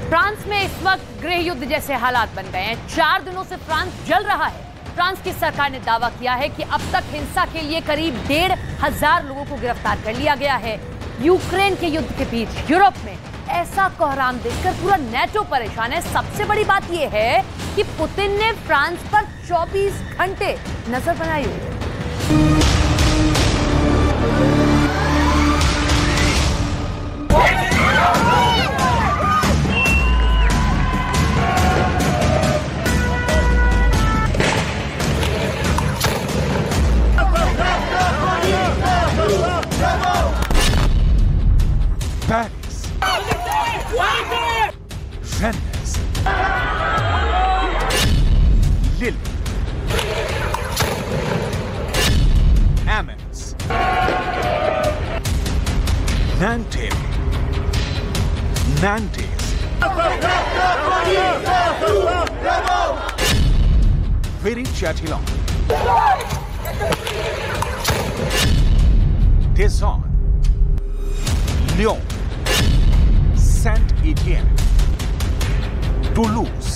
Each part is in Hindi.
फ्रांस में इस वक्त गृह युद्ध जैसे हालात बन गए हैं। 4 दिनों से फ्रांस जल रहा है। फ्रांस की सरकार ने दावा किया है कि अब तक हिंसा के लिए करीब 1,500 लोगों को गिरफ्तार कर लिया गया है। यूक्रेन के युद्ध के बीच यूरोप में ऐसा कोहराम देखकर पूरा नेटो परेशान है। सबसे बड़ी बात यह है कि पुतिन ने फ्रांस पर 24 घंटे नजर बनाई हुई है। Paris, Venice, Lille, Amiens, Nantes, Viry-Châtillon, Dijon, Lyon, Saint-Étienne, Toulouse,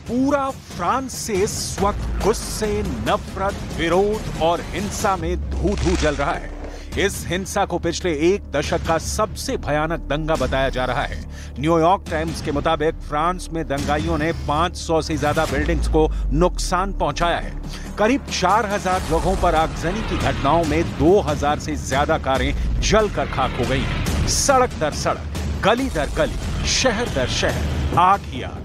पूरा फ्रांस से इस वक्त गुस्से, नफरत, विरोध और हिंसा में धू-धू जल रहा है। इस हिंसा को पिछले 1 दशक का सबसे भयानक दंगा बताया जा रहा है। न्यूयॉर्क टाइम्स के मुताबिक फ्रांस में दंगाइयों ने 500 से ज्यादा बिल्डिंग्स को नुकसान पहुंचाया है। करीब 4,000 जगहों पर आगजनी की घटनाओं में 2,000 से ज्यादा कारें जलकर खाक हो गई हैं। सड़क दर सड़क, गली दर गली, शहर दर शहर आग ही आग।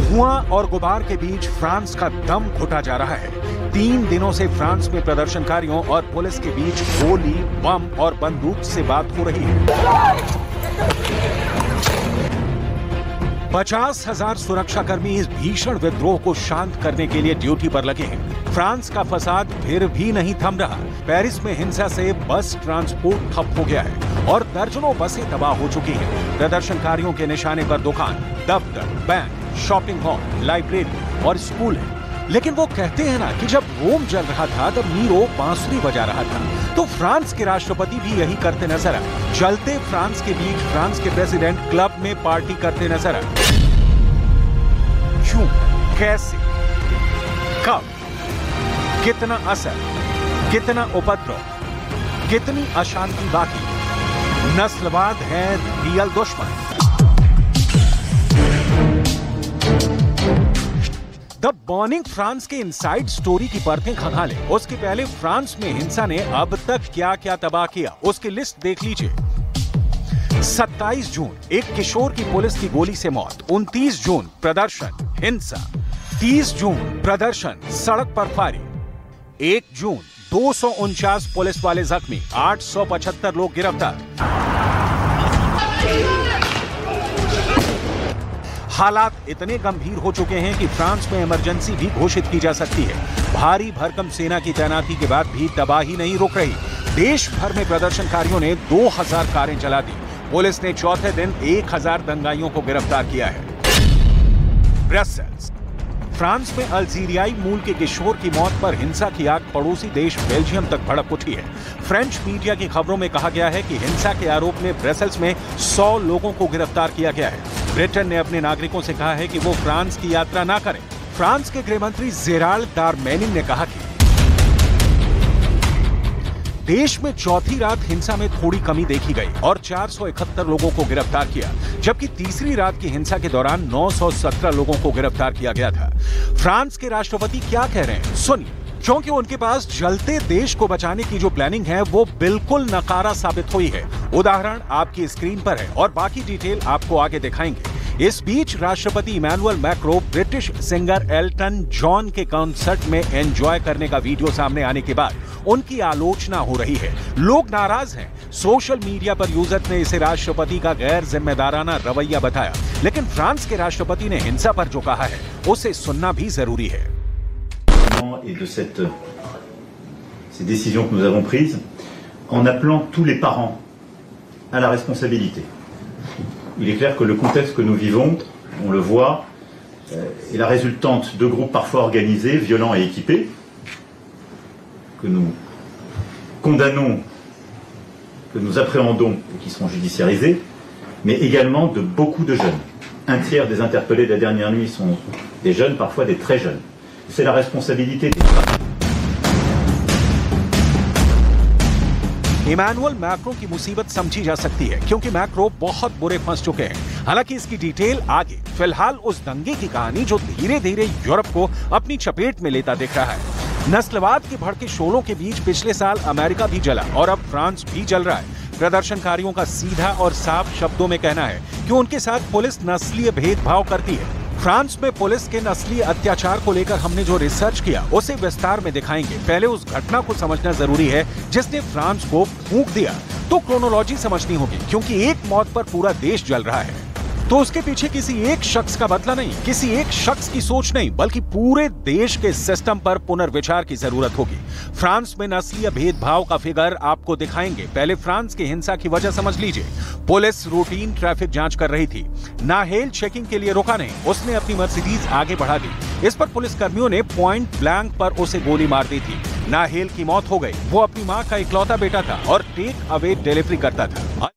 धुआं और गुबार के बीच फ्रांस का दम घुटा जा रहा है। 3 दिनों से फ्रांस में प्रदर्शनकारियों और पुलिस के बीच गोली, बम और बंदूक से बात हो रही है। 50,000 सुरक्षाकर्मी इस भीषण विद्रोह को शांत करने के लिए ड्यूटी पर लगे हैं। फ्रांस का फसाद फिर भी नहीं थम रहा। पेरिस में हिंसा से बस ट्रांसपोर्ट ठप हो गया है और दर्जनों बसें तबाह हो चुकी हैं। प्रदर्शनकारियों के निशाने पर दुकान, दफ्तर, बैंक, शॉपिंग मॉल, लाइब्रेरी और स्कूल है। लेकिन वो कहते हैं ना कि जब रोम जल रहा था तब नीरो बांसुरी बजा रहा था। तो फ्रांस के राष्ट्रपति भी यही करते नजर आए। जलते फ्रांस के बीच फ्रांस के प्रेसिडेंट क्लब में पार्टी करते नजर आए। क्यों, कैसे, कब, कितना असर, कितना उपद्रव, कितनी अशांति बाकी? नस्लवाद है रियल दुश्मन। द बर्निंग फ्रांस के इनसाइड स्टोरी की परतें खंगालें। उसके पहले फ्रांस में हिंसा ने अब तक क्या क्या तबाह किया, उसकी लिस्ट देख लीजिए। 27 जून एक किशोर की पुलिस की गोली से मौत। 29 जून प्रदर्शन, हिंसा। 30 जून प्रदर्शन, सड़क पर फायरिंग। 1 जून 249 पुलिस वाले जख्मी, 875 लोग गिरफ्तार। हालात इतने गंभीर हो चुके हैं कि फ्रांस में इमरजेंसी भी घोषित की जा सकती है। भारी भरकम सेना की तैनाती के बाद भी तबाही नहीं रुक रही। देश भर में प्रदर्शनकारियों ने 2,000 कारें जला दी। पुलिस ने चौथे दिन 1,000 दंगाइयों को गिरफ्तार किया है। ब्रसेल्स, फ्रांस में अल्जीरियाई मूल के किशोर की मौत पर हिंसा की आग पड़ोसी देश बेल्जियम तक भड़क उठी है। फ्रेंच मीडिया की खबरों में कहा गया है कि हिंसा के आरोप में ब्रसेल्स में 100 लोगों को गिरफ्तार किया गया है। ब्रिटेन ने अपने नागरिकों से कहा है कि वो फ्रांस की यात्रा ना करें। फ्रांस के गृह मंत्री जेराल्ड डारमेनिन ने कहा कि देश में चौथी रात हिंसा में थोड़ी कमी देखी गई और 471 लोगों को गिरफ्तार किया, जबकि तीसरी रात की हिंसा के दौरान 917 लोगों को गिरफ्तार किया गया था। फ्रांस के राष्ट्रपति क्या कह रहे हैं सुनिए, क्योंकि उनके पास जलते देश को बचाने की जो प्लानिंग है वो बिल्कुल नकारा साबित हुई है। उदाहरण आपकी स्क्रीन पर है और बाकी डिटेल आपको आगे दिखाएंगे। इस बीच राष्ट्रपति Emmanuel Macron British singer Elton John के कॉन्सर्ट में एंजॉय करने का वीडियो सामने आने के बाद उनकी आलोचना हो रही है। लोग नाराज हैं। सोशल मीडिया पर यूजर्स ने इसे राष्ट्रपति का गैर जिम्मेदाराना रवैया बताया, लेकिन फ्रांस के राष्ट्रपति ने हिंसा पर जो कहा है उसे सुनना भी जरूरी है। Et de ces décisions que nous avons prises, en appelant tous les parents à la responsabilité. Il est clair que le contexte que nous vivons, on le voit, est la résultante de groupes parfois organisés, violents et équipés, que nous condamnons, que nous appréhendons et qui seront judiciarisés, mais également de beaucoup de jeunes. Un tiers des interpellés de la dernière nuit sont des jeunes, parfois des très jeunes. C'est la responsabilité des femmes. Emmanuel Macron की मुसीबत समझी जा सकती है क्योंकि मैक्रो बहुत बुरे फंस चुके हैं। हालांकि इसकी डिटेल आगे। फिलहाल उस दंगे की कहानी जो धीरे धीरे यूरोप को अपनी चपेट में लेता दिख रहा है। नस्लवाद के भड़के शोलों के बीच पिछले साल अमेरिका भी जला और अब फ्रांस भी जल रहा है। प्रदर्शनकारियों का सीधा और साफ शब्दों में कहना है कि उनके साथ पुलिस नस्लीय भेदभाव करती है। फ्रांस में पुलिस के नस्लीय अत्याचार को लेकर हमने जो रिसर्च किया उसे विस्तार में दिखाएंगे। पहले उस घटना को समझना जरूरी है जिसने फ्रांस को फूंक दिया। तो क्रोनोलॉजी समझनी होगी क्योंकि एक मौत पर पूरा देश जल रहा है तो उसके पीछे किसी एक शख्स का बदला नहीं, किसी एक शख्स की सोच नहीं, बल्कि पूरे देश के सिस्टम पर पुनर्विचार की जरूरत होगी। फ्रांस में नस्लीय भेदभाव का फिगर आपको दिखाएंगे। पहले फ्रांस की हिंसा की वजह समझ लीजिए। पुलिस रूटीन ट्रैफिक जांच कर रही थी, नाहेल चेकिंग के लिए रुका नहीं, उसने अपनी मर्सिडीज आगे बढ़ा दी। इस पर पुलिसकर्मियों ने पॉइंट ब्लैंक पर उसे गोली मार दी थी। नाहेल की मौत हो गई। वो अपनी मां का इकलौता बेटा था और टेक अवे डिलीवरी करता था।